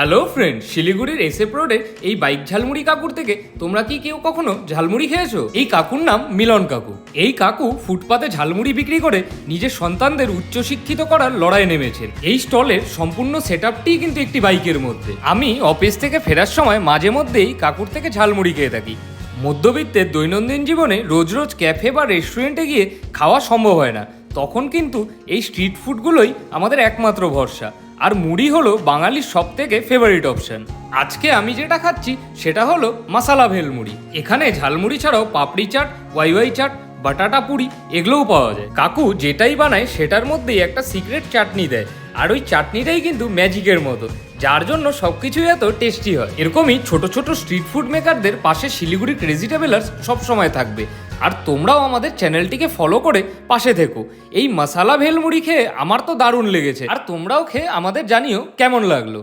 Hello friend, শিলিগুড়ির SF রোডে এই বাইক ঝালমুড়ি কাকুর থেকে তোমরা কি কেউ কখনো ঝালমুড়ি খেয়েছো? এই কাকুর নাম মিলন কাকু। এই কাকু ফুটপাতে ঝালমুড়ি বিক্রি করে নিজের সন্তানদের উচ্চশিক্ষিত করার লড়াইয়ে নেমেছেন। এই স্টলের সম্পূর্ণ সেটআপটি কিন্তু একটি বাইকের মধ্যে। আমি অফিস থেকে ফেরার সময় মাঝে মধ্যেই কাকুর থেকে ঝালমুড়ি খেয়ে থাকি। মধ্যবিত্তের দৈনন্দিন জীবনে রোজ রোজ ক্যাফে বা রেস্টুরেন্টে গিয়ে খাওয়া সম্ভব হয় না, তখন কিন্তু এই স্ট্রিট ফুডগুলোই আমাদের একমাত্র ভরসা। আর মুড়ি হলো বাঙালির সব থেকে ফেভারিট অপশন। আজকে আমি যেটা খাচ্ছি সেটা হলো মশালা ভেলমুড়ি। এখানে ঝালমুড়ি ছাড়াও পাপড়ি চাট, ওয়াই চাট, বাটাটা পুরি এগুলোও পাওয়া যায়। কাকু যেটাই বানায় সেটার মধ্যেই একটা সিক্রেট চাটনি দেয়, আর ওই চাটনিটাই কিন্তু ম্যাজিকের মতো, যার জন্য সবকিছুই এত টেস্টি হয়। এরকমই ছোট ছোট স্ট্রিট ফুড মেকারদের পাশে শিলিগুড়ি ক্রেজি ট্রাভেলার্স সবসময় থাকবে। আর তোমরাও আমাদের চ্যানেলটিকে ফলো করে পাশে থেকো। এই মশালা ভেলমুড়ি খেয়ে আমার তো দারুণ লেগেছে, আর তোমরাও খেয়ে আমাদের জানিও কেমন লাগলো।